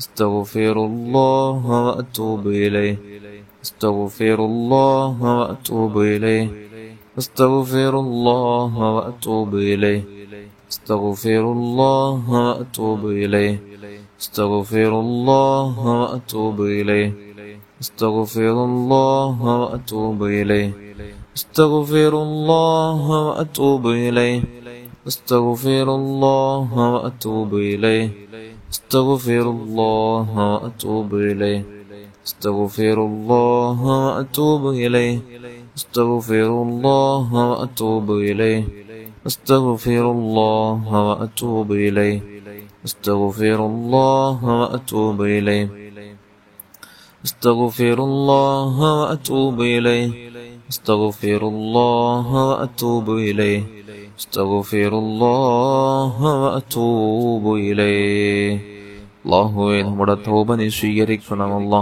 astaghfirullah wa atubu ilayh, astaghfirullah wa atubu ilayh, astaghfirullah wa atubu ilayh, astaghfirullah wa atubu ilayh, astaghfirullah wa atubu ilayh, astaghfirullah wa atubu ilayh, astaghfirullah wa atubu ilayh, astaghfirullah wa atubu ilayh, astaghfirullah wa atubu ilayh, astaghfirullah wa atubu ilayh, astaghfirullah wa atubu ilayh, astaghfirullah wa atubu ilayh, astaghfirullah wa atubu ilayh, astaghfirullah wa atubu ilayh, astaghfirullah wa atubu ilayh, astaghfirullah wa atubu ilayh. അല്ലാഹുവേ, നമ്മുടെ തൗബ നീ സ്വീകരിക്കണമല്ലാ.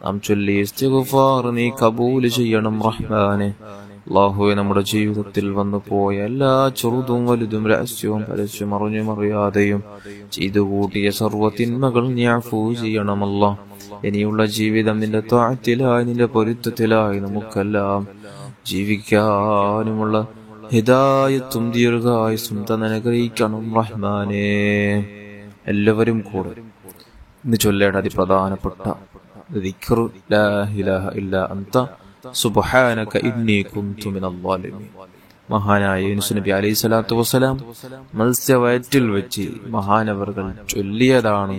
നാം ചൊല്ലി ഇസ്തിഗ്ഫാർ നീ കബൂൽ ചെയ്യണം റഹ്മാനെ. അല്ലാഹുവേ, നമ്മുടെ ജീവിതത്തിൽ വന്നു പോയ എല്ലാ ചെറുതും വലുതും രഹസ്യവും പരസ്യം അറിഞ്ഞും അറിയാതെയും ചെയ്തു കൂട്ടിയ സർവ്വ തിന്മകൾ നീ അഫൂ ചെയ്യണമല്ലാ. ഇനിയുള്ള ജീവിതം നിന്റെ ത്വഅത്തിലായി നിന്റെ പൊരുത്തത്തിലായി നമുക്കെല്ലാം ജീവിക്കാനുമുള്ള ഹിദായത്തും ദീർഘായുസ്സും അനുഗ്രഹിക്കണം റഹ്മാനേ. എല്ലാവരും കൂടെ ഇന്ന് ചൊല്ലേണ്ട അതിപ്രധാനപ്പെട്ട ദിക്ർ ലാ ഇലാഹ ഇല്ലാ അൻത സുബ്ഹാനക ഇന്നി കുൻതു മിനൽ ളാലിമീൻ. മഹാനായ യൂനുസ് നബി അലൈഹി സ്വലാത്തു വസ്സലാം മത്സ്യവയറ്റിൽ വെച്ച് മഹാനവറുകൾ ചൊല്ലിയതാണ്.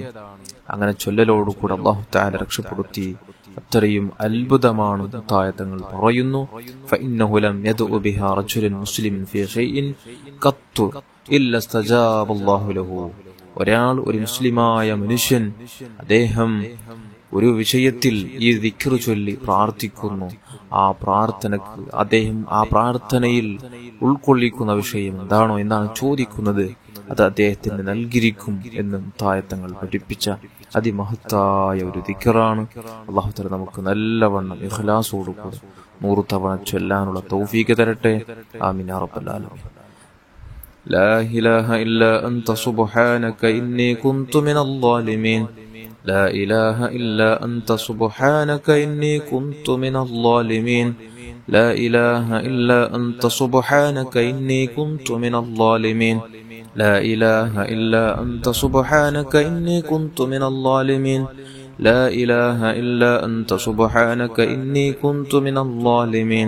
അങ്ങനെ ചൊല്ലലോടുകൂടെ അല്ലാഹു തആല രക്ഷപ്പെടുത്തി. അത്രയും അത്ഭുതമാണ് തങ്ങൾ പറയുന്നു. ഫഇന്നഹു ലം യദ്ഉ ബിഹാ റജുലുൻ മുസ്ലിമുൻ ഫീ ഷൈഇൻ ഖത്തു ഇല്ലാ ഇസ്തജാബ അല്ലാഹു ലഹു. ഒരാൾ, ഒരു മുസ്ലിമായ മനുഷ്യൻ, അദ്ദേഹം ഒരു വിഷയത്തിൽ ഈ ദിക്ർ ചൊല്ലി പ്രാർത്ഥിക്കുന്നു. ആ പ്രാർത്ഥനക്ക് അദ്ദേഹം ആ പ്രാർത്ഥനയിൽ ഉൾക്കൊള്ളിക്കുന്ന വിഷയം എന്താണോ, എന്താണ് ചോദിക്കുന്നത്, അത് അദ്ദേഹത്തിന് നൽകിയിരിക്കും എന്നും തായത്തങ്ങൾ പഠിപ്പിച്ച അതിമഹത്തായ ഒരു ദിക്റാണ്. അല്ലാഹു തആല നമുക്ക് നല്ലവണ്ണം ഇഖ്ലാസോടുകൂടി 100 തവണ ചൊല്ലാനുള്ള തൗഫീഖ് തരട്ടെ. ആമീൻ യാ റബ്ബൽ ആലമീൻ. ലാ ഇലാഹ ഇല്ലാ അൻത സുബ്ഹാനക ഇന്നി കുൻതു മിനൽ ളാലിമീൻ. ലാ ഇലാഹ ഇല്ലാ അൻത സുബ്ഹാനക ഇന്നി കുൻതു മിനൽ ളാലിമീൻ. ലാ ഇലാഹ ഇല്ലാ അൻത സുബ്ഹാനക ഇന്നി കുൻതു മിനൽ ളാലിമീൻ. لا إله إلا أنت سبحانك إني كنت من الظالمين. لا إله إلا أنت سبحانك إني كنت من الظالمين.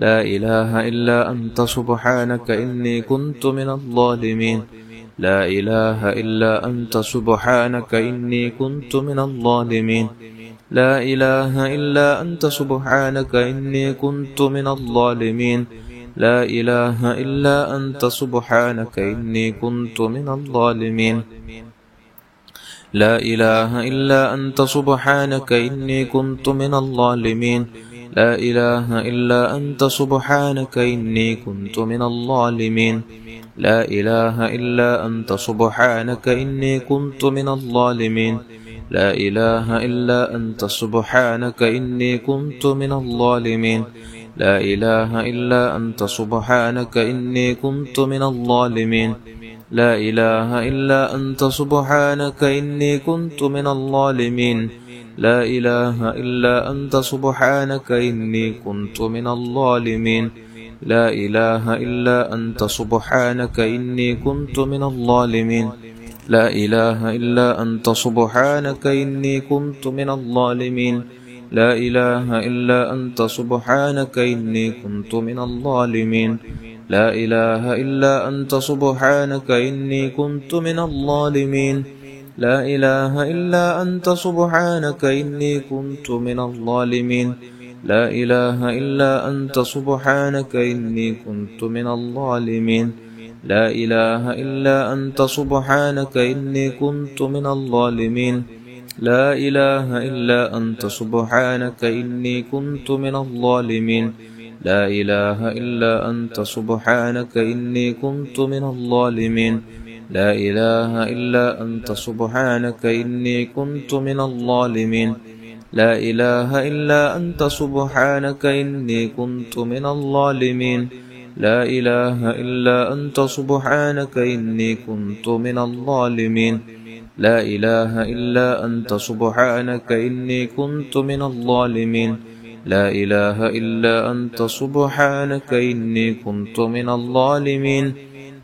لا إله إلا أنت سبحانك إني كنت من الظالمين. لا إله إلا أنت سبحانك إني كنت من الظالمين. لا إله إلا أنت سبحانك إني كنت من الظالمين. لا إله إلا أنت سبحانك إني كنت من الظالمين. لا إله إلا أنت سبحانك إني كنت من الظالمين. لا إله إلا أنت سبحانك إني كنت من الظالمين. لا إله إلا أنت سبحانك إني كنت من الظالمين. لا إله إلا أنت سبحانك إني كنت من الظالمين. لا إله إلا أنت سبحانك إني كنت من الظالمين. لا إله إلا أنت سبحانك إني كنت من الظالمين. لا إله إلا أنت سبحانك إني كنت من الظالمين. لا إله إلا أنت سبحانك إني كنت من الظالمين. لا إله إلا أنت سبحانك إني كنت من الظالمين. لا إله إلا أنت سبحانك إني كنت من الظالمين. لا إله إلا أنت سبحانك إني كنت من الظالمين. لا إله إلا أنت سبحانك إني كنت من الظالمين. لا إله إلا أنت سبحانك إني كنت من الظالمين. لا إله إلا أنت سبحانك إني كنت من الظالمين. لا إله إلا أنت سبحانك إني كنت من الظالمين. لا إله إلا أنت سبحانك إني كنت من الظالمين. لا إله إلا أنت سبحانك إني كنت من الظالمين. لا إله إلا أنت سبحانك إني كنت من الظالمين. لا إله إلا أنت سبحانك إني كنت من الظالمين. لا إله إلا أنت سبحانك إني كنت من الظالمين لا إله إلا أنت سبحانك إني كنت من الظالمين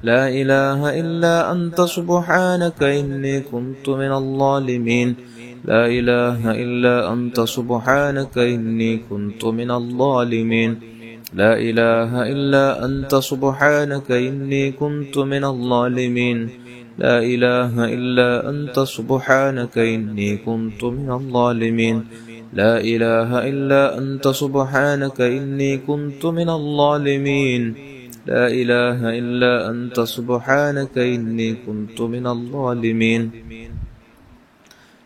لا إله إلا أنت سبحانك إني كنت من الظالمين لا إله إلا أنت سبحانك إني كنت من الظالمين لا إله إلا أنت سبحانك إني كنت من الظالمين لا إله إلا أنت سبحانك إني كنت من الظالمين لا إله إلا أنت سبحانك إني كنت من الظالمين لا إله إلا أنت سبحانك إني كنت من الظالمين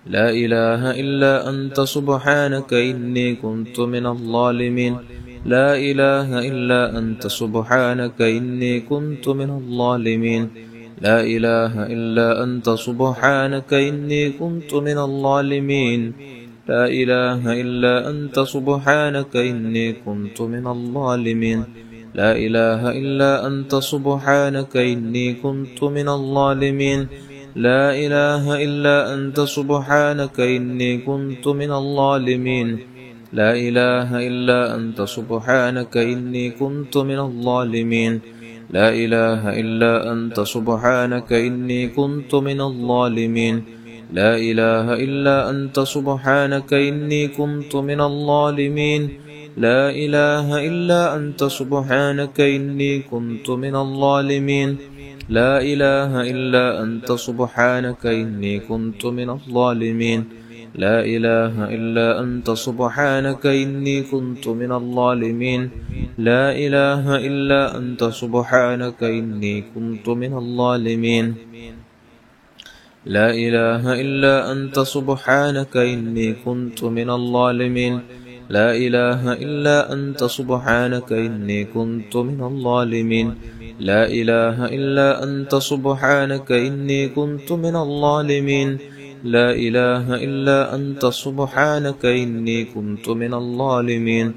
لا إله إلا أنت سبحانك إني كنت من الظالمين لا إله إلا أنت سبحانك إني كنت من الظالمين لا إله إلا أنت سبحانك إني كنت من الظالمين لا إله إلا أنت سبحانك إني كنت من الظالمين لا إله إلا أنت سبحانك إني كنت من الظالمين لا إله إلا أنت سبحانك إني كنت من الظالمين لا إله إلا أنت سبحانك إني كنت من الظالمين لا إله إلا أنت سبحانك إني كنت من الظالمين لا إله إلا أنت سبحانك إني كنت من الظالمين لا إله إلا أنت سبحانك إني كنت من الظالمين لا إله إلا أنت سبحانك إني كنت من الظالمين لا إله إلا أنت سبحانك إني كنت من الظالمين لا إله إلا أنت سبحانك إني كنت من الظالمين لا إله إلا أنت سبحانك إني كنت من الظالمين لا إله إلا أنت سبحانك إني كنت من الظالمين لا إله إلا أنت سبحانك إني كنت من الظالمين لا إله إلا أنت سبحانك إني كنت من الظالمين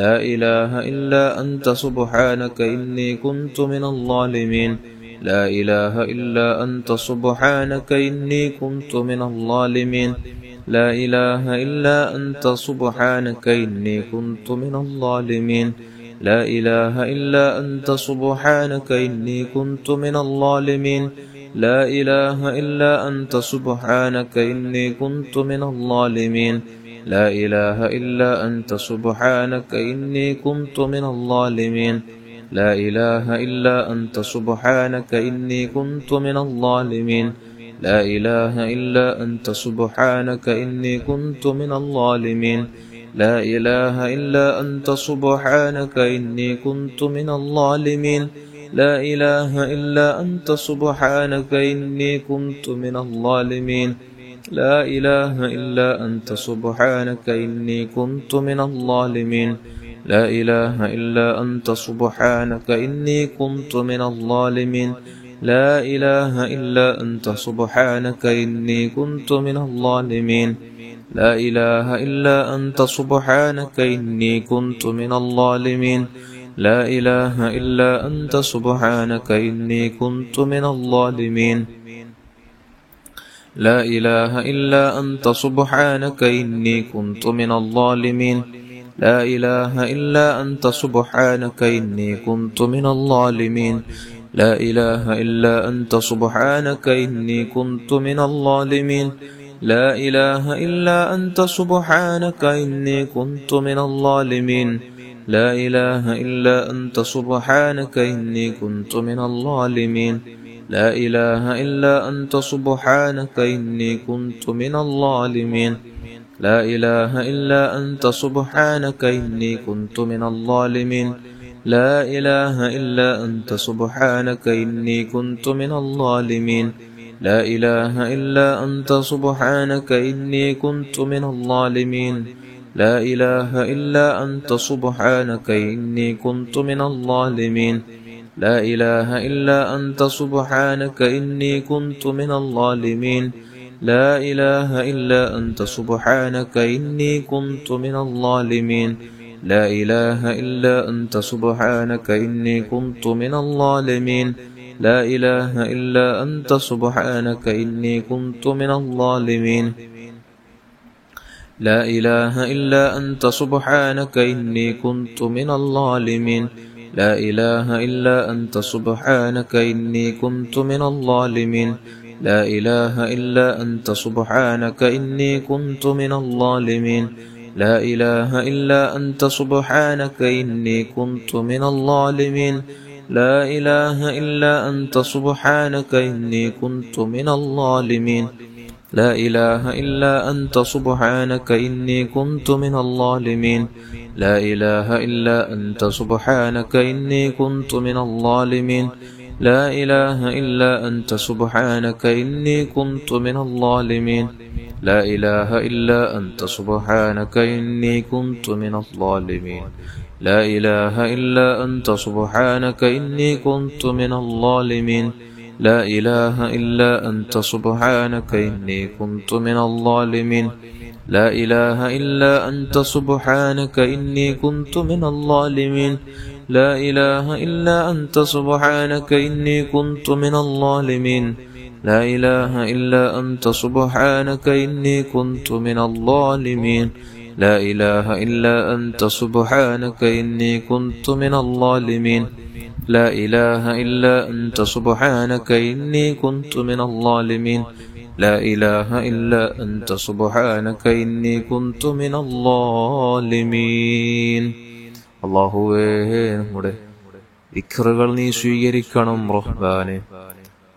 لا إله إلا أنت سبحانك إني كنت من الظالمين لا إله إلا أنت سبحانك إني كنت من الظالمين لا إله إلا أنت سبحانك إني كنت من الظالمين لا إله إلا أنت سبحانك إني كنت من الظالمين لا إله إلا أنت سبحانك إني كنت من الظالمين لا إله إلا أنت سبحانك إني كنت من الظالمين لا إله إلا أنت سبحانك إني كنت من الظالمين لا إله إلا أنت سبحانك إني كنت من الظالمين لا إله إلا أنت سبحانك إني كنت من الظالمين لا إله إلا أنت سبحانك إني كنت من الظالمين لا إله إلا أنت سبحانك إني كنت من الظالمين لا إله إلا أنت سبحانك إني كنت من الظالمين لا إله إلا أنت سبحانك إني كنت من الظالمين لا إله إلا أنت سبحانك إني كنت من الظالمين لا إله إلا أنت سبحانك إني كنت من الظالمين لا إله إلا أنت سبحانك إني كنت من الظالمين لا إله إلا أنت سبحانك إني كنت من الظالمين لا إله إلا أنت سبحانك إني كنت من الظالمين لا إله إلا أنت سبحانك إني كنت من الظالمين لا إله إلا أنت سبحانك إني كنت من الظالمين لا إله إلا أنت سبحانك إني كنت من الظالمين لا إله إلا أنت سبحانك إني كنت من الظالمين لا إله إلا أنت سبحانك إني كنت من الظالمين لا إله إلا أنت سبحانك إني كنت من الظالمين لا إله إلا أنت سبحانك إني كنت من الظالمين لا إله إلا أنت سبحانك إني كنت من الظالمين لا إله إلا أنت سبحانك إني كنت من الظالمين لا إله إلا أنت سبحانك إني كنت من الظالمين لا إله إلا أنت سبحانك إني كنت من الظالمين لا إله إلا أنت سبحانك إني كنت من الظالمين لا إله إلا أنت سبحانك إني كنت من الظالمين لا إله إلا أنت سبحانك إني كنت من الظالمين لا إله إلا أنت سبحانك إني كنت من الظالمين لا إله إلا أنت سبحانك إني كنت من الظالمين لا إله إلا أنت سبحانك إني كنت من الظالمين لا إله إلا أنت سبحانك إني كنت من الظالمين لا إله إلا أنت سبحانك إني كنت من الظالمين لا إله إلا أنت سبحانك إني كنت من الظالمين لا إله إلا أنت سبحانك إني كنت من الظالمين لا إله إلا أنت سبحانك إني كنت من الظالمين لا إله إلا أنت سبحانك إني كنت من الظالمين لا إله إلا أنت سبحانك إني كنت من الظالمين لا إله إلا أنت سبحانك إني كنت من الظالمين لا إله إلا أنت سبحانك إني كنت من الظالمين لا إله إلا أنت سبحانك إني كنت من الظالمين لا إله إلا أنت سبحانك إني كنت من الظالمين അല്ലാഹുവേ നമ്മുടെ ദിക്റുകൾ നീ സ്വീകരിക്കണം റഹ്മാനേ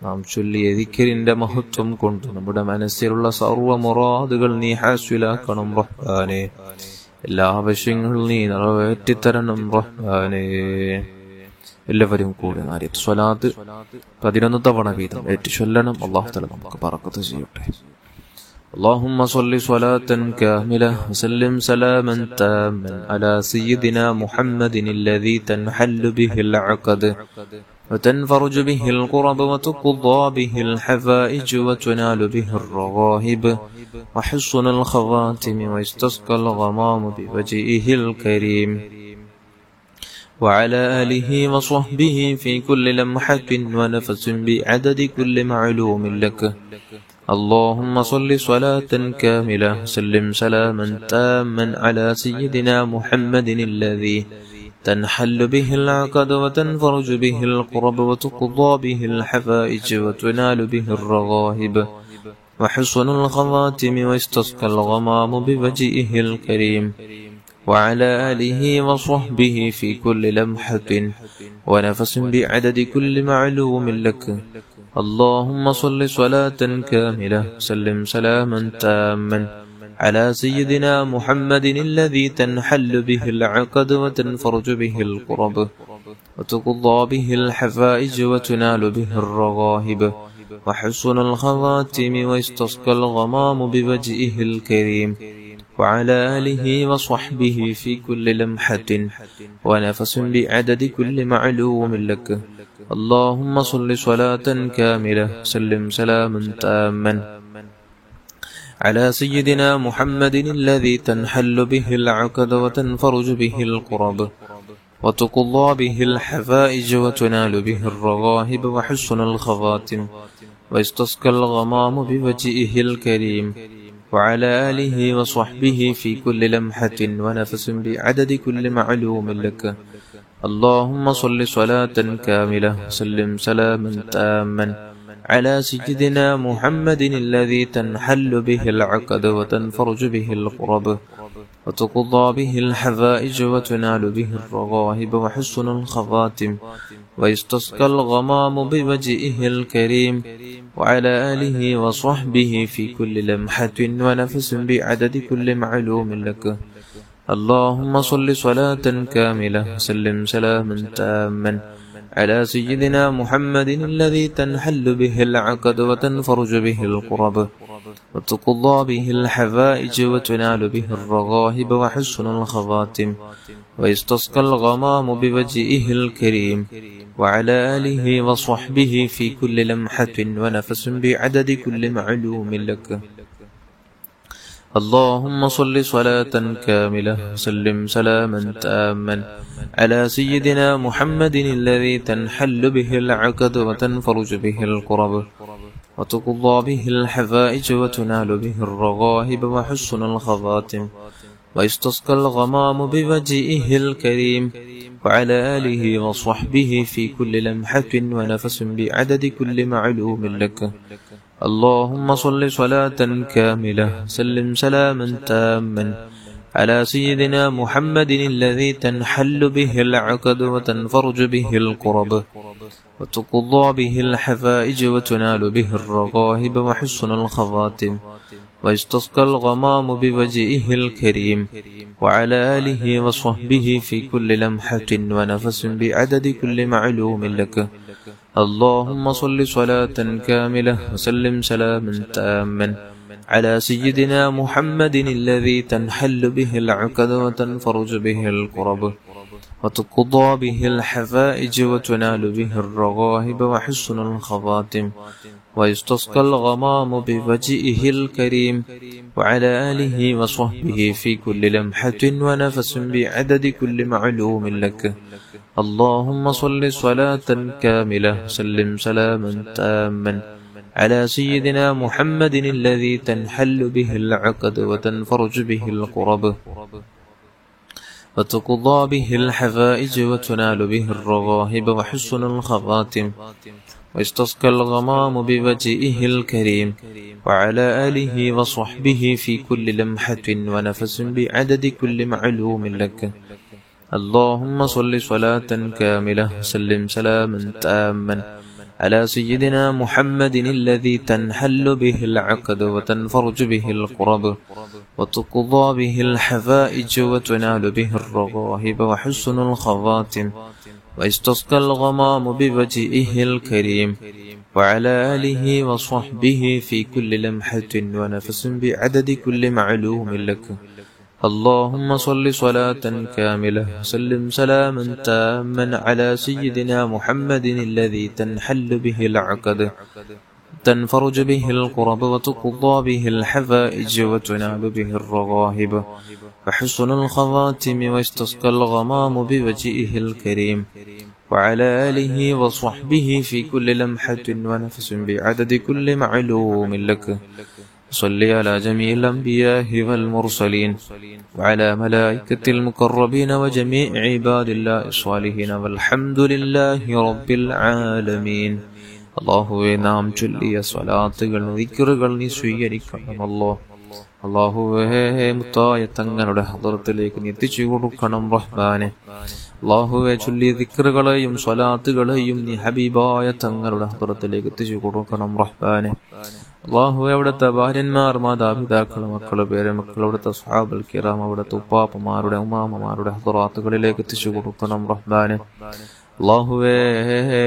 നാം ചൊല്ലിയ ദിക്റിന്റെ മഹത്വം കൊണ്ട് നമ്മുടെ മനസ്സിലുള്ള സർവ്വ മുറാദുകൾ നീ ഹാസിലാക്കണം റഹ്മാനേ എല്ലാ ആവശ്യങ്ങളും നീ നിറവേറ്റിത്തരണം റഹ്മാനേ എല്ലാവരും കൂടെ നാരിയത്ത് സ്വലാത്ത് 11 തവണ വീതം ഏറ്റു ചൊല്ലണം അല്ലാഹു തആല നമുക്ക് ബറക്കത്ത് ചെയ്യട്ടെ اللهم صل صلاة كاملة وسلم سلاما تاما على سيدنا محمد الذي تنحل به العقد وتنفرج به القرب وتقضى به الحفائج وتنال به الرغائب وحسن الخواتم ويستسقى الغمام بوجهه الكريم وعلى آله وصحبه في كل لمحة ونفس بعدد كل معلوم لك اللهم صل صلاة كاملة سلم سلاما تاما على سيدنا محمد الذي تنحل به العقد وتنفرج به القرب وتقضى به الحفائج وتنال به الرغائب وحسن الخواتم ويستسقى الغمام بوجهه الكريم وعلى آله وصحبه في كل لمحة ونفس بعدد كل معلوم لك اللهم صل صلاة كاملة سلم سلاما تاما على سيدنا محمد الذي تنحل به العقد وتنفرج به القرب وتقضى به الحفائج وتنال به الرغائب وحسن الخواتم ويستسقى الغمام بوجهه الكريم وعلى آله وصحبه في كل لمحة ونفس بعدد كل معلوم لك اللهم صل صلاة كاملة سلم سلاما تاما على سيدنا محمد الذي تنحل به العقد وتنفرج به القرب وتقضى به الحفائج وتنال به الرغائب وحسن الخواتم ويستسقى الغمام بوجهه الكريم وعلى آله وصحبه في كل لمحة ونفس بعدد كل معلوم لك اللهم صل صلاة كاملة سلم سلاما تاما على سيدنا محمد الذي تنحل به العقد وتنفرج به القرب وتقضى به الحفائج وتنال به الرغائب وحسن الخواتم ويستسقى الغمام بوجهه الكريم وعلى آله وصحبه في كل لمحة ونفس بعدد كل معلوم لك اللهم صل صلاة كاملة سلم سلاما تاما على سيدنا محمد الذي تنحل به العقد وتنفرج به القرب وتقضى به الحفائج وتنال به الرغائب وحسن الخواتم ويستسقى الغمام بوجهه الكريم وعلى آله وصحبه في كل لمحة ونفس بعدد كل معلوم لك اللهم صل صلاة كاملة وسلم سلاما تاما على سيدنا محمد الذي تنحل به العقد وتنفرج به الكرب وتقضى به الحفائج وتنال به الرغائب وحسن الخواتم ويستسقى الغمام بوجهه الكريم وعلى آله وصحبه في كل لمحة ونفس بعدد كل معلوم لك. اللهم صل صلاة كاملة سلم سلاما تاما على سيدنا محمد الذي تنحل به العقد وتنفرج به الكرب وتقضى به الحفائج وتنال به الرغائب وحسن الخواتم ويستسقى الغمام بوجهه الكريم وعلى آله وصحبه في كل لمحة ونفس بعدد كل معلوم لك. اللهم صل صلاة كاملة وسلم سلاما تاما على سيدنا محمد الذي تنحل به العقد وتنفرج به الكرب وتقضى به الحفائج وتنال به الرغائب وحسن الخواتم ويستسقى الغمام بوجهه الكريم وعلى آله وصحبه في كل لمحة ونفس بعدد كل معلوم لك. اللهم صل صلاة كاملة وسلم سلاما تاما على سيدنا محمد الذي تنحل به العقد وتنفرج به الكرب وتقضى به الحفائج وتنال به الرغائب وحسن الخواتم ويستسقى الغمام بوجهه الكريم وعلى آله وصحبه في كل لمحة ونفس بعدد كل معلوم لك. اللهم صل صلاة كاملة وسلم سلاما تاما على سيدنا محمد الذي تنحل به العقد وتنفرج به الكرب وتقضى به الحفائج وتنال به الرغائب وحسن الخواتم ويستسقى الغمام بوجهه الكريم وعلى آله وصحبه في كل لمحة ونفس بعدد كل معلوم لك. اللهم صل صلاة كاملة وسلم سلاما تاما على سيدنا محمد الذي تنحل به العقد تنفرج به الكرب وتقضى به الحفائج وتنال به الرغائب وحسن الخواتم ويستسقى الغمام بوجهه الكريم وعلى آله وصحبه في كل لمحة ونفس بعدد كل معلوم لك. صل على جميع الأنبياء والمرسلين وعلى ملائكة المقربين وجميع عباد الله الصالحين والحمد لله رب العالمين. അള്ളാഹുവെ, നാം ചൊല്ലിയ സ്വലാത്തുകൾ ദിക്റുകൾ നീ സ്വീകരിക്കണമല്ലോ. അള്ളാഹുവേ, മുത്തായ തങ്ങളുടെ ഹദറത്തിലേക്ക് നീ എത്തിച്ചു കൊടുക്കണം റഹ്മാനെ. അള്ളാഹുവെ, ചൊല്ലിയ ദിക്റുകളെയും സ്വലാത്തുകളെയും നീ ഹബീബായ തങ്ങളുടെ ഹദറത്തിലേക്ക് എത്തിച്ചു കൊടുക്കണം റഹ്മാനെ. അള്ളാഹുവെ, അവിടുത്തെ ഭാര്യന്മാർ, മാതാപിതാക്കൾ, മക്കള്, പേരമക്കൾ, അവിടുത്തെ സ്വഹാബൽ കിറാം, അവിടുത്തെ ഉപ്പാപ്പമാരുടെ ഉമ്മാമ്മമാരുടെ ഹദറാത്തുകളിലേക്ക് എത്തിച്ചു കൊടുക്കണം റഹ്മാനെ. അള്ളാഹുവേ,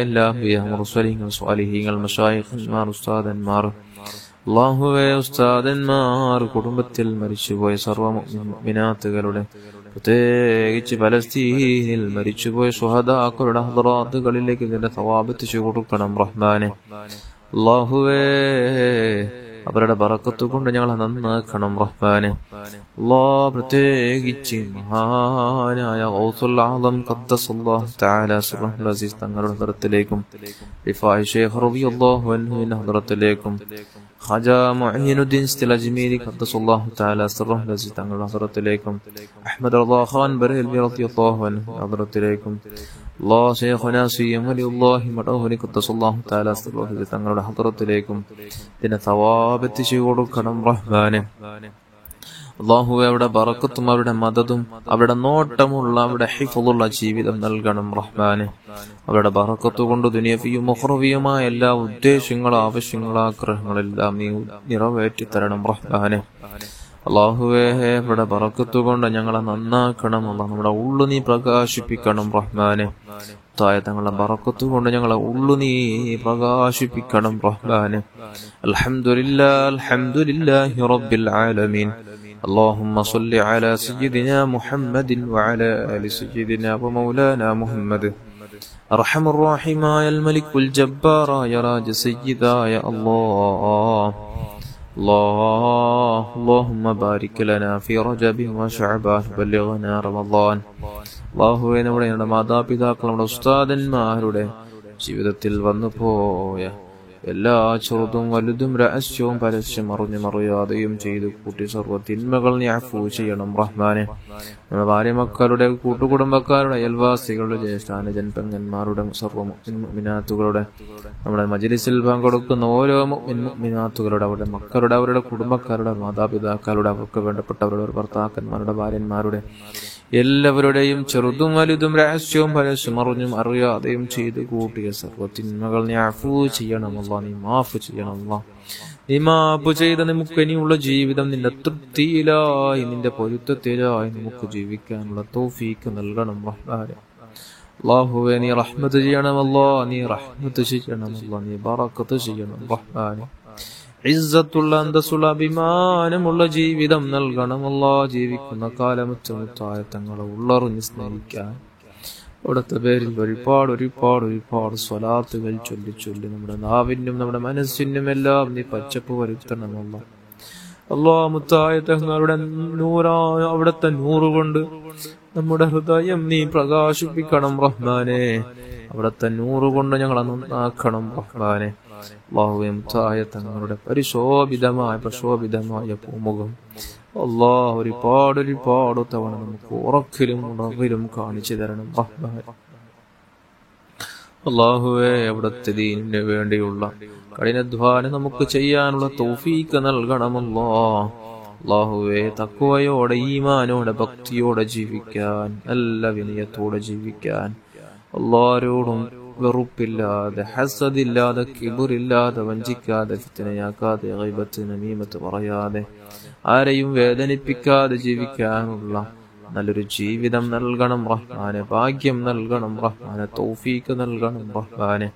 എല്ലാ മുർസലീങ്ങൾ, സ്വാലിഹീങ്ങൾ, മശായിഖന്മാർ, ഉസ്താദന്മാർ, അള്ളാഹുവേ, ഉസ്താദന്മാർ, കുടുംബത്തിൽ മരിച്ചുപോയ സർവ്വ മുഅ്മിനാത്തുകളുടെ, പ്രത്യേകിച്ച് പലസ്തീനിൽ മരിച്ചുപോയ ശുഹദാക്കളുടെ ഹദറാത്തുകളിലേക്ക് ഇതിന്റെ സവാബ് എത്തിച്ചു കൊടുക്കണം റഹ്മാനെ. അള്ളാഹുവേ, അവരുടെ ബറക്കത്ത് കൊണ്ട് ഞങ്ങളെ നന്നാക്കണം റഹ്മാനെ. അല്ലാഹ്, പ്രത്യേകിച്ച് മഹാനായ ഗൗസുൽ ആദം ഖദ്ദസല്ലാഹു തആല സിറഹുൽ അസീസ് തങ്ങളുടെ ഹദറത്തിലേക്കും റിഫായി ശൈഖ് റളിയല്ലാഹു അൻഹുവിന്റെ ഹദറത്തിലേക്കും ഖാജ മുഈനുദ്ദീൻ അജ്മീരി ഖദ്ദസല്ലാഹു തആല സിറഹുൽ അസീസ് തങ്ങളുടെ ഹദറത്തിലേക്കും അഹ്മദ് റളാ ഖാൻ ബറേൽവി റളിയല്ലാഹു അൻഹു ഹദറത്തിലേക്കും അല്ലാഹ് ശൈഖുനാ സിയം വലിയുല്ലാഹി മദഹുനി ഖദ്ദസല്ലാഹു തആല സിറഹുൽ അസീസ് തങ്ങളുടെ ഹദറത്തിലേക്കും ഇതിനെ സവാബ് എത്തിച്ചു കൊടുക്കണം റഹ്മാനെ. അള്ളാഹുവെ, അവിടെ ബറക്കത്തും അവരുടെ മദതും അവരുടെ നോട്ടമുള്ള അവരുടെ ഹിഫ്ളുള്ള ജീവിതം നൽകണം റഹ്മാനെ. അവരുടെ ബറക്കത്ത് കൊണ്ട് ദുനിയവിയും ഉഖ്റവിയുമായ എല്ലാ ഉദ്ദേശങ്ങളും ആവശ്യങ്ങളും ആഗ്രഹങ്ങളെല്ലാം നീ നിറവേറ്റി തരണം റഹ്മാനെ. അള്ളാഹുവേ, ഇവിടെ ബറക്കത്ത് കൊണ്ട് ഞങ്ങളെ നന്നാക്കണം. അല്ലാഹ്, നമ്മുടെ ഉള്ളു നീ പ്രകാശിപ്പിക്കണം റഹ്മാനെ. തങ്ങളുടെ ബറക്കത്ത് കൊണ്ട് ഞങ്ങളെ ഉള്ളു നീ പ്രകാശിപ്പിക്കണം റഹ്മാനെ. അൽഹംദുലില്ലാഹ്, അൽഹംദുലില്ലാഹി റബ്ബിൽ ആലമീൻ. اللهم صل على سيدنا محمد وعلى آل سيدنا ومولانا محمد. أرحم الراحمين يا الملك الجبار يا راج سيدا يا الله. اللهم بارك لنا في رجب وشعبان بلغنا رمضان. അല്ലാഹുവേ, നമ്മുടെ മാതാപിതാക്കൾ, നമ്മുടെ ഉസ്താദന്മാരുടെ ജീവിതത്തിൽ വന്നു പോയ എല്ലാ ചെറുതും വലുതും രഹസ്യവും പരസ്യം അറിഞ്ഞും അറിയാതെയും ചെയ്തു കൂട്ടി സർവ്വ തിന്മകൾ നീ അഫൂ ചെയ്യണം റഹ്മാനെ. നമ്മുടെ ഭാര്യ മക്കളുടെ, കൂട്ടുകുടുംബക്കാരുടെ, അയൽവാസികളുടെ, ജ്യേഷ്ഠാനുജൻ പെങ്ങന്മാരുടെ, സർവ്വ മുഅ്മിനാത്തുകളുടെ, നമ്മുടെ മജ്ലിസിൽ പങ്കെടുക്കുന്ന ഓരോ മുഅ്മിനാത്തുകളുടെ, അവരുടെ മക്കളുടെ, അവരുടെ കുടുംബക്കാരുടെ, മാതാപിതാക്കളുടെ, അവർക്ക് വേണ്ടപ്പെട്ടവരുടെ ഭർത്താക്കന്മാരുടെ, ഭാര്യന്മാരുടെ എല്ലാവരുടെയും ചെറുതും വലുതും രഹസ്യവും പരസ്യം അറിഞ്ഞും അറിയാതെയും ചെയ്ത് കൂട്ടിയ സർവ്വ തിന്മകൾ നീ അഫൂ ചെയ്യണമല്ല, നീ മാഫ് ചെയ്യണമല്ല. നീ മാഫ് ചെയ്ത നമുക്ക് ഇനിയുള്ള ജീവിതം നിന്റെ തൃപ്തിയിലായി, നിന്റെ പൊരുത്തത്തിലായി നമുക്ക് ജീവിക്കാനുള്ള തൗഫീക്ക് നൽകണം റഹ്മാനെ. അല്ലാഹുവേ, നീ റഹ്മത്ത് ചെയ്യണമല്ലോ, നീ റഹ്മത്ത് ചെയ്യണമല്ലോ, നീ ബറക്കത്ത് ചെയ്യണം റഹ്മാനെ. ഇസ്സത്തുള്ള, അന്തസ്സുള്ള, അഭിമാനമുള്ള ജീവിതം നൽകണമല്ലോ. ജീവിക്കുന്ന കാലമുറ്റായ തങ്ങളെ ഉള്ളറിഞ്ഞ് സ്നേഹിക്കാൻ അവിടുത്തെ പേരിൽ ഒരുപാട് ഒരുപാട് ഒരുപാട് സ്വലാത്തുകൾ ചൊല്ലി ചൊല്ലി നമ്മുടെ നാവിനും നമ്മുടെ മനസ്സിനും എല്ലാം നീ പച്ചപ്പ് വരുത്തണമല്ലോ. അല്ലാഹ്, മുത്തായ തങ്ങളുടെ നൂറായ അവിടുത്തെ നൂറുകൊണ്ട് നമ്മുടെ ഹൃദയം നീ പ്രകാശിപ്പിക്കണം റഹ്മാനെ. അവിടുത്തെ നൂറുകൊണ്ട് ഞങ്ങളെ നന്നാക്കണം റഹ്മാനെ. അല്ലാഹുവേ, മുത്തായ തങ്ങളുടെ പ്രശോഭിതമായ പൂമുഖം അല്ലാഹ് ഒരുപാട് ഒരുപാട് തവണ നമുക്ക് ഉറക്കിലും ഉണർവിലും കാണിച്ചു തരണം റഹ്മാനെ. അല്ലാഹുവേ, അവിടുത്തെ ദീനിന് വേണ്ടിയുള്ള കഠിനാധ്വാനം നമുക്ക് ചെയ്യാനുള്ള തൗഫീക്ക് നൽകണമല്ലോ. അല്ലാഹുവേ, തഖ്വയോടെ, ഈമാനോടെ, ഭക്തിയോടെ ജീവിക്കാൻ, നല്ല വിനയത്തോടെ ജീവിക്കാൻ, എല്ലാവരോടും വെറുപ്പില്ലാതെ, ഹസദില്ലാതെ, കിബറില്ലാതെ, വഞ്ചിക്കാതെ, ഫിത്നയാക്കാതെ, ഗൈബത്ത് നമീമത്ത് പറയാതെ, ആരെയും വേദനിപ്പിക്കാതെ ജീവിക്കാനുള്ള നല്ലൊരു ജീവിതം നൽകണം റഹ്മാനെ. ഭാഗ്യം നൽകണം റഹ്മാനെ. തൗഫീക്ക് നൽകണം റഹ്മാനെ.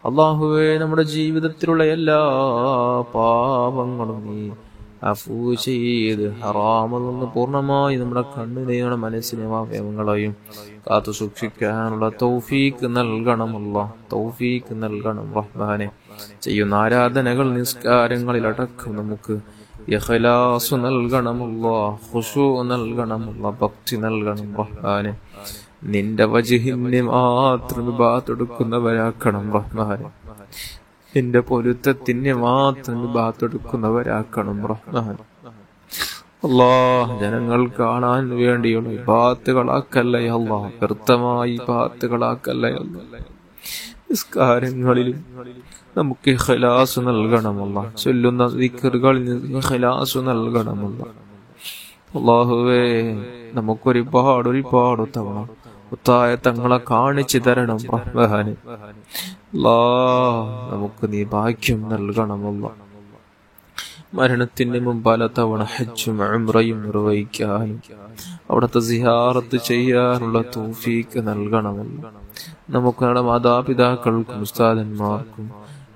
അല്ലാഹുവേ, നമ്മുടെ ജീവിതത്തിലുള്ള എല്ലാ പാപങ്ങളും നീ അഫൂ ചെയ്ത് ഹറാമിൽ നിന്ന് പൂർണ്ണമായി നമ്മുടെ കണ്ണിനെയും മനസ്സിനെയും അവയവങ്ങളെയും കാത്തു സൂക്ഷിക്കാനുള്ള തൗഫീക്ക് നൽകണമല്ലോ. തൗഫീക്ക് നൽകണം റഹ്മാനെ. ചെയ്യുന്ന ആരാധനകൾ, നിസ്കാരങ്ങളിലടക്കം നമുക്ക് ഇഖ്ലാസ് നൽകണമല്ലോ, ഖുശൂ നൽകണമല്ലോ, ഭക്തി നൽകണം റഹ്മാനെ. നിന്റെ വജ്ഹിനെ മാത്രം ഇബാദത്തെടുക്കുന്നവരാക്കണം റഹ്മാനെ. നിന്റെ പൊരുത്തത്തിന് മാത്രം ഇബാദത്തെടുക്കുന്നവരാക്കണം റഹ്മാനെ. അല്ലാഹ്, ജനങ്ങൾ കാണാൻ വേണ്ടിയുള്ള ഇബാദത്തുകളാക്കല്ലേ അല്ലാഹ്, വ്യർത്ഥമായി ഇബാദത്തുകളാക്കല്ലേ അല്ലാഹ്. നിസ്കാരങ്ങളിലും നമുക്ക് ഇഖ്ലാസ് നൽകണമല്ല, ചൊല്ലുന്ന ദിക്റുകളിൽ ഇഖ്ലാസ് നൽകണമല്ല. അല്ലാഹുവേ, നമുക്കൊരുപാട് ഒരുപാട് തവണ മുത്തായ തങ്ങളെ കാണിച്ചു തരണം റഹ്മാനെ. അല്ലാഹ്, നമുക്ക് നീ ഭാഗ്യം നൽകണമല്ല. മരണത്തിന് മുമ്പ് പലതവണ ഹജ്ജും ഉംറയും നിർവഹിക്കാനും അവിടുത്തെ സിയാറത്ത് ചെയ്യാനുള്ള തൗഫീക്ക് നൽകണമല്ല. നമുക്ക് നമ്മുടെ മാതാപിതാക്കൾക്കും ഉസ്താദന്മാർക്കും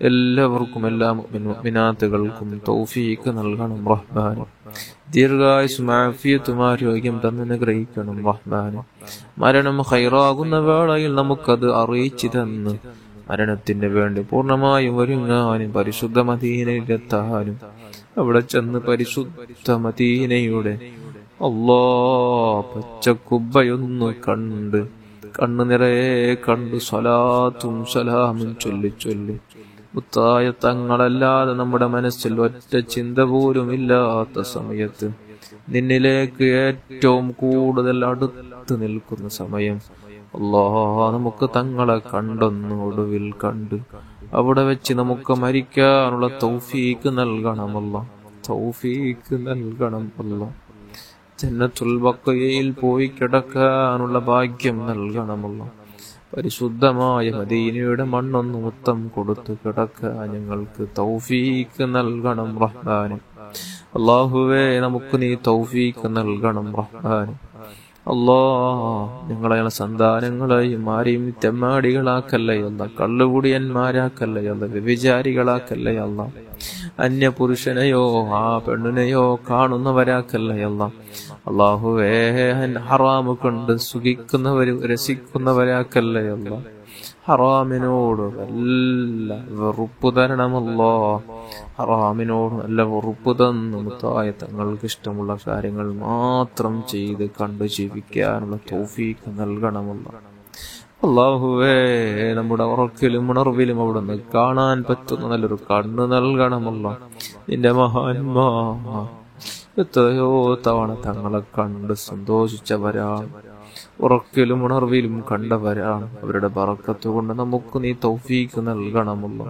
എല്ലാവർക്കും, എല്ലാ മുഅ്മിനാത്തുകൾക്കും തൗഫീക്ക് നൽകണം റഹ്മാനെ. ദീർഘായുസ്സും ആഫിയത്തും ആരോഗ്യം തന്നനുഗ്രഹിക്കണം റഹ്മാനെ. മരണം ഖൈറാകുന്ന വേളയിൽ നമുക്കത് അറിയിച്ചു തന്ന് മരണത്തിന് വേണ്ടി പൂർണ്ണമായും ഒരുങ്ങാനും പരിശുദ്ധ മദീനയിലെത്താനും അവിടെ ചെന്ന് പരിശുദ്ധ മദീനയുടെ പച്ചക്കുബ്ബയൊന്നു കണ്ട്, കണ്ണു നിറയെ കണ്ടു, സ്വലാത്തും സലാമും ചൊല്ലി ചൊല്ലി മുത്തായ തങ്ങളല്ലാതെ നമ്മുടെ മനസ്സിൽ ഒറ്റ ചിന്ത പോലും ഇല്ലാത്ത സമയത്ത് നിന്നിലേക്ക് ഏറ്റവും കൂടുതൽ അടുത്ത് നിൽക്കുന്ന സമയം അല്ലാഹ്, നമുക്ക് തങ്ങളെ കണ്ടൊന്ന് ഒടുവിൽ കണ്ട് അവിടെ വെച്ച് നമുക്ക് മരിക്കാനുള്ള തൗഫീക്ക് നൽകണമല്ല. തൗഫീക്ക് നൽകണം അല്ലാ. ജന്നത്തുൽ ബഖയിൽ പോയി കിടക്കാനുള്ള ഭാഗ്യം നൽകണമല്ല. പരിശുദ്ധമായ മദീനയുടെ മണ്ണൊന്ന് മുത്തം കൊടുത്ത് കിടക്കാൻ ഞങ്ങൾക്ക് തൗഫീക്ക് നൽകണം റഹ്മാനെ. അല്ലാഹുവേ, നമുക്ക് നീ തൗഫീക്ക് നൽകണം റഹ്മാനെ. അല്ലാഹ്, ഞങ്ങളെ സന്താനങ്ങളെയും ആരെയും തെമ്മാടികളാക്കല്ലേ അല്ലാ, കള്ളുകുടിയന്മാരാക്കല്ലേ അല്ലാ, വ്യഭിചാരികളാക്കല്ലേ അല്ലാ, അന്യപുരുഷനെയോ ആ പെണ്ണിനെയോ കാണുന്നവരാക്കല്ലേ അല്ലാ. അല്ലാഹുവേ, ഹറാമ് കൊണ്ട് സുഖിക്കുന്നവരും രസിക്കുന്നവരാക്കല്ലേ അല്ലാ. ഹറാമിനോട് നല്ല വെറുപ്പ് തരണമല്ലോ. ഹറാമിനോട് നല്ല വെറുപ്പ് തന്ന് മുത്തായ തങ്ങൾക്ക് ഇഷ്ടമുള്ള കാര്യങ്ങൾ മാത്രം ചെയ്ത് കണ്ടു ജീവിക്കാനുള്ള തൗഫീഖ് നൽകണമല്ലോ. അല്ലാഹുവേ, നമ്മുടെ ഉറക്കിലും ഉണർവിലും അവിടുന്ന് കാണാൻ പറ്റുന്ന നല്ലൊരു കണ്ണ് നൽകണമല്ലോ. നിന്റെ മഹാന്മാർ എത്രയോ തവണ തങ്ങളെ കണ്ട് സന്തോഷിച്ചവരാണ്, ഉറക്കിലും ഉണർവിലും കണ്ടവരാണ്. അവരുടെ ബറക്കത്ത് കൊണ്ട് നമുക്ക് നീ തൗഫീഖ് നൽകണമല്ലോ.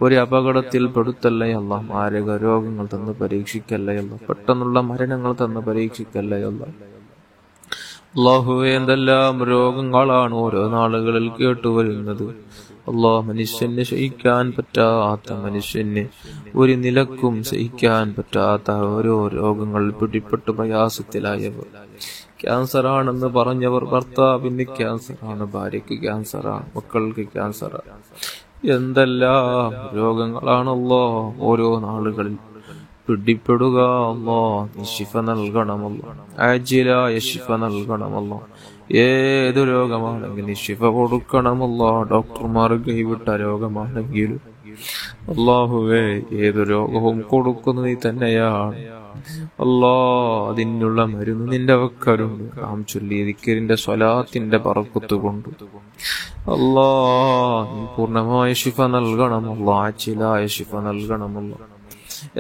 ഒരു അപകടത്തിൽ പെടുത്തല്ലേ അല്ലാ, മാരക രോഗങ്ങൾ തന്ന് പരീക്ഷിക്കല്ലേ അല്ലാ, പെട്ടെന്നുള്ള മരണങ്ങൾ തന്ന് പരീക്ഷിക്കല്ലേ അല്ലാ. അല്ലാഹുവേ, എന്തെല്ലാം രോഗങ്ങളാണ് ഓരോ നാളുകളിൽ കേട്ടുവരുന്നത്. മനുഷ്യന് സഹിക്കാൻ പറ്റാത്ത, മനുഷ്യന് ഒരു നിലക്കും സഹിക്കാൻ പറ്റാത്ത ഓരോ രോഗങ്ങൾ പിടിപെട്ട് പ്രയാസത്തിലായവർ. ക്യാൻസർ ആണെന്ന് പറഞ്ഞവർ, ഭർത്താവിന് ക്യാൻസറാണ്, ഭാര്യയ്ക്ക് ക്യാൻസറാണ്, മക്കൾക്ക് ക്യാൻസറാണ്. എന്തെല്ലാം രോഗങ്ങളാണല്ലോ ഓരോ നാളുകളിൽ പിടിപ്പെടുക. നീ ശിഫ നൽകണമല്ലോ, ആജിലായ ശിഫ നൽകണമല്ലോ. ഏത് രോഗമാണെങ്കിലും നീ ശിഫ കൊടുക്കണമല്ലോ. ഡോക്ടർമാർ കൈവിട്ട രോഗമാണെങ്കിലും അല്ലാഹുവേ, ഏത് രോഗവും കൊടുക്കുന്നത് നീ തന്നെയാണ്. അതിനുള്ള മരുന്ന് നിന്റെ വക്കലുണ്ട്. നാം ചൊല്ലി ദിക്റിന്റെ സ്വലാത്തിന്റെ ബറക്കത്ത് കൊണ്ട് നീ പൂർണ്ണമായ ശിഫ നൽകണമല്ലോ, ആജിലായ ശിഫ നൽകണമല്ലോ.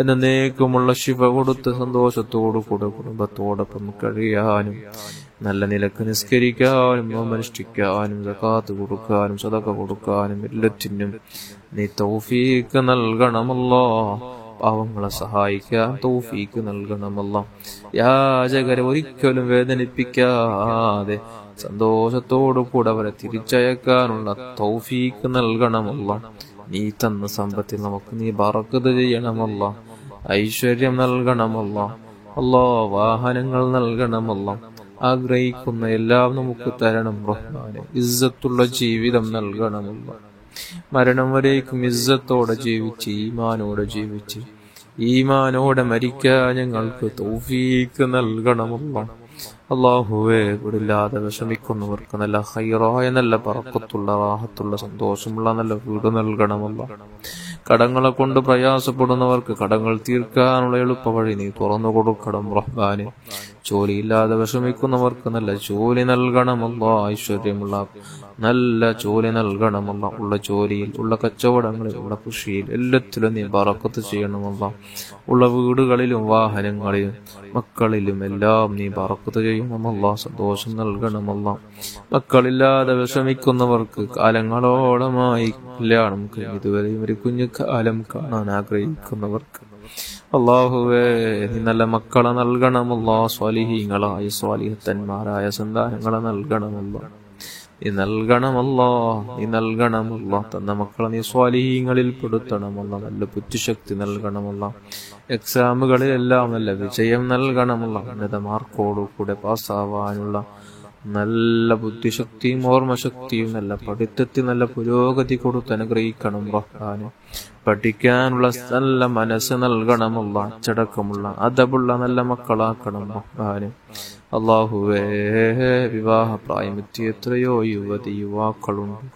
എന്നേക്കുമുള്ള ശിഫ കൊടുത്ത് സന്തോഷത്തോടു കൂടെ കുടുംബത്തോടൊപ്പം കഴിയാനും, നല്ല നിലക്ക് നിസ്കരിക്കാനും, അനുഷ്ഠിക്കാനും, സകാത്ത് കൊടുക്കാനും, സദഖ കൊടുക്കാനും എല്ലാറ്റിനും നീ തൗഫീഖ് നൽകണമല്ലോ. പാവങ്ങളെ സഹായിക്കാൻ തൗഫീഖ് നൽകണമല്ലോ. യാചകരെ ഒരിക്കലും വേദനിപ്പിക്കാതെ സന്തോഷത്തോടു കൂടെ അവരെ തിരിച്ചയക്കാനുള്ള തൗഫീഖ് നൽകണമല്ലോ. നീ തന്ന സമ്പത്തിൽ നമുക്ക് നീ ബറക്കത്ത് ചെയ്യണമല്ലോ. ഐശ്വര്യം നൽകണമല്ലോ. വാഹനങ്ങൾ നൽകണമല്ലോ. ആഗ്രഹിക്കുന്ന എല്ലാം നമുക്ക് തരണം റഹ്മാനെ. ഇസ്സത്തുള്ള ജീവിതം നൽകണമല്ലോ. മരണം വരേക്കും ഇസ്സത്തോടെ ജീവിച്ച്, ഈമാനോടെ ജീവിച്ച്, ഈമാനോടെ മരിക്കാൻ ഞങ്ങൾക്ക് തൗഫീഖ് നൽകണമല്ലോ. അല്ലാഹുവേ, വീടില്ലാതെ വിഷമിക്കുന്നവർക്ക് നല്ല ഹൈറായ, നല്ല ബറക്കത്തുള്ള, റാഹത്തുള്ള, സന്തോഷമുള്ള നല്ല വീട് നൽകണമല്ലോ. കടങ്ങളെ കൊണ്ട് പ്രയാസപ്പെടുന്നവർക്ക് കടങ്ങൾ തീർക്കാനുള്ള എളുപ്പ വഴി നീ തുറന്നു കൊടുക്കണം റഹ്മാനെ. ജോലിയില്ലാതെ വിഷമിക്കുന്നവർക്ക് നല്ല ജോലി നൽകണമല്ലോ. ഐശ്വര്യമുള്ള നല്ല ജോലി നൽകണമല്ലോ. ഉള്ള ജോലിയിൽ, ഉള്ള കച്ചവടങ്ങളിൽ, ഉള്ള കൃഷിയിൽ എല്ലാത്തിലും നീ ബറക്കത്ത് ചെയ്യണമല്ലോ. ഉള്ള വീടുകളിലും വാഹനങ്ങളിലും മക്കളിലും എല്ലാം നീ ബറക്കത്ത് ചെയ്യണമല്ലോ. സന്തോഷം നൽകണമല്ലോ. മക്കളില്ലാതെ വിഷമിക്കുന്നവർക്ക് കാലങ്ങളോളമായി കല്യാണം കഴിഞ്ഞ് ഇതുവരെയും ഒരു കുഞ്ഞു കാലം കാണാൻ ആഗ്രഹിക്കുന്നവർക്ക് അല്ലാഹുവേ, നീ നല്ല മക്കളെ നൽകണമല്ലോ. സ്വാലിഹീങ്ങളായ സ്വാലിഹത്തന്മാരായ സന്താനങ്ങളെ നൽകണമല്ലോ. നീ നൽകണമല്ലോ. നീ നൽകണമല്ലോ. തന്ന മക്കളെ നീ സ്വാലിഹീങ്ങളിൽ പെടുത്തണമല്ലോ. നല്ല ബുദ്ധിശക്തി നൽകണമല്ലോ. എക്സാമുകളിലെല്ലാം നല്ല വിജയം നൽകണമല്ലോ. ഉന്നത മാർക്കോടു കൂടെ പാസ്സാവാനുള്ള നല്ല ബുദ്ധിശക്തിയും ഓർമ്മശക്തിയും നല്ല പഠിത്തത്തിൽ നല്ല പുരോഗതി കൊടുത്ത് അനുഗ്രഹിക്കണം റഹ്മാനെ. പഠിക്കാനുള്ള നല്ല മനസ്സ് നൽകണമല്ല. അച്ചടക്കമുള്ള അദബുള്ള നല്ല മക്കളാക്കണം റഹ്മാനെ. അല്ലാഹുവേ, വിവാഹ പ്രായമെത്തിയ എത്രയോ യുവതി യുവാക്കളുണ്ട്.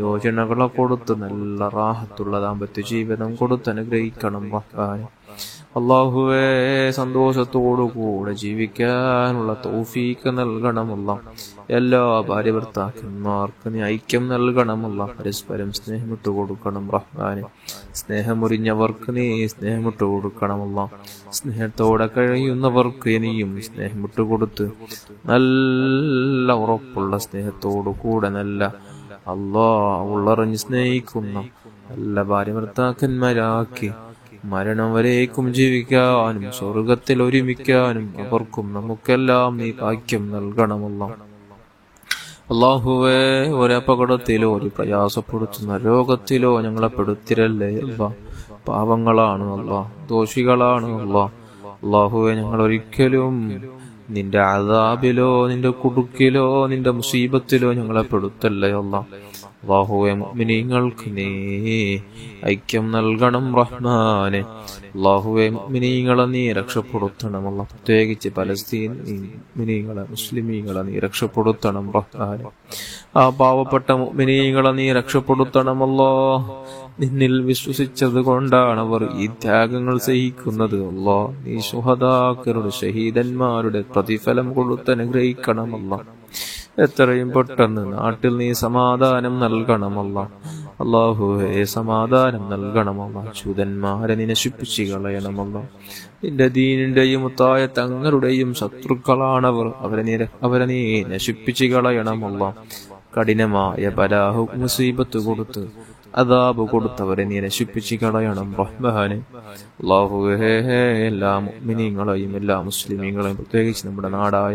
യോജനകളെ കൊടുത്ത് നല്ല റാഹത്തുള്ള ദാമ്പത്യ ജീവിതം കൊടുത്ത് അനുഗ്രഹിക്കണം റഹ്മാനെ. അല്ലാഹുവേ, സന്തോഷത്തോടുകൂടെ ജീവിക്കാനുള്ള തൗഫീഖ് നൽകണമല്ല. എല്ലാ ഭാര്യ ഭർത്താക്കന്മാർക്ക് നീ ഐക്യം നൽകണമല്ല. പരസ്പരം സ്നേഹമിട്ട് കൊടുക്കണം റഹ്മാനെ. സ്നേഹമുറിഞ്ഞവർക്ക് നീ സ്നേഹമിട്ട് കൊടുക്കണമല്ല. സ്നേഹത്തോടെ കഴിയുന്നവർക്ക് ഇനിയും സ്നേഹമിട്ട് കൊടുത്ത് നല്ല ഉറപ്പുള്ള സ്നേഹത്തോടു കൂടെ നല്ല ഉള്ളറിഞ്ഞ് സ്നേഹിക്കുന്ന നല്ല ഭാര്യ ഭർത്താക്കന്മാരാക്കി മരണം വരേക്കും ജീവിക്കാനും സ്വർഗത്തിൽ ഒരുമിക്കാനും അവർക്കും നമുക്കെല്ലാം നീ ഭാഗ്യം നൽകണമല്ലോ. അല്ലാഹുവേ, ഒരപകടത്തിലോ ഒരു പ്രയാസപ്പെടുത്തുന്ന രോഗത്തിലോ ഞങ്ങളെ പെടുത്തിരല്ലേ അല്ലാ. പാവങ്ങളാണ് അല്ലാ, ദോഷികളാണ് അല്ലാ. അല്ലാഹുവേ, ഞങ്ങൾ ഒരിക്കലും നിന്റെ അദാബിലോ നിന്റെ കുടുക്കിലോ നിന്റെ മുസീബത്തിലോ ഞങ്ങളെ പെടുത്തല്ലേ അല്ലാ. അല്ലാഹുവേ മുഅ്മിനീങ്ങൾക്ക് നീ ഐക്യം നൽകണം റഹ്മാനെ. അല്ലാഹുവേ മുഅ്മിനീങ്ങളെ നീ രക്ഷപ്പെടുത്തണം അല്ലാഹ്. പ്രത്യേകിച്ച് പലസ്തീൻ മുഅ്മിനീങ്ങളെ മുസ്ലിമീങ്ങളെ നീ രക്ഷപ്പെടുത്തണം റഹ്മാനെ. ആ പാവപ്പെട്ട മുഅ്മിനീങ്ങളെ നീ രക്ഷപ്പെടുത്തണം അല്ലാഹ്. നിന്നിൽ വിശ്വസിച്ചത് കൊണ്ടാണ് അവർ ഈ ത്യാഗങ്ങൾ സഹിക്കുന്നത് അല്ലാഹ്. നീ ശുഹദാക്കളുടെ ഷഹീദന്മാരുടെ പ്രതിഫലം കൊടുത്ത് അനുഗ്രഹിക്കണമല്ല. എത്രയും പെട്ടെന്ന് നാട്ടിൽ നീ സമാധാനം നൽകണമല്ല. അല്ലാഹുവേ സമാധാനം നൽകണമല്ല. ചൂതന്മാരെ നീ നശിപ്പിച്ചു കളയണമല്ല. നിന്റെ ദീനിന്റെയും മുത്തായ തങ്ങളുടെയും ശത്രുക്കളാണവർ. അവരെ നീ നശിപ്പിച്ചു കളയണമല്ല. കഠിനമായ ബലാഹു മുസീബത്ത് കൊടുത്ത് അദാബ് കൊടുത്തവരെ നീ നശിപ്പിച്ചു കളയണം റഹ്മാനെ. അല്ലാഹുവേ എല്ലാ മുഅ്മിനീങ്ങളെയും എല്ലാ മുസ്ലിമീങ്ങളെയും പ്രത്യേകിച്ച് നമ്മുടെ നാടായ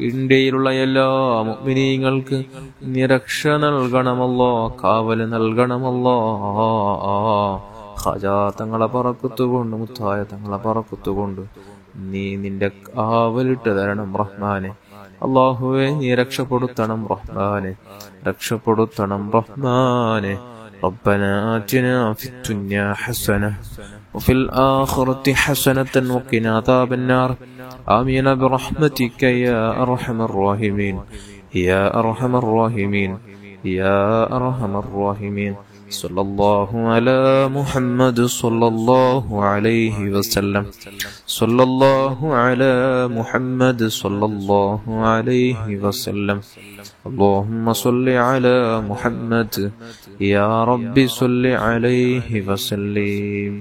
ഇന്ത്യയിലുള്ള എല്ലാ മുഅ്മിനീങ്ങൾക്ക് നീ രക്ഷ നൽകണമല്ലോ, കാവൽ നൽകണമല്ലോ. ഖാജാ തങ്ങളെ ബറക്കത്തുകൊണ്ട് മുത്തായ തങ്ങളെ ബറക്കത്തുകൊണ്ട് നീ നിന്റെ കാവലിട്ട് തരണം റഹ്മാനെ. അല്ലാഹുവേ നീ രക്ഷപ്പെടുത്തണം റഹ്മാനെ, രക്ഷപ്പെടുത്തണം റഹ്മാനെ. ربنا آتنا في الدنيا حسنة وفي الآخرة حسنة وقنا عذاب النار. آمين برحمتك يا أرحم الراحمين يا أرحم الراحمين يا أرحم الراحمين. صلى الله على محمد صلى الله عليه وسلم. صلى الله على محمد صلى الله عليه وسلم. اللهم صل على محمد يا رب صل عليه وسلم.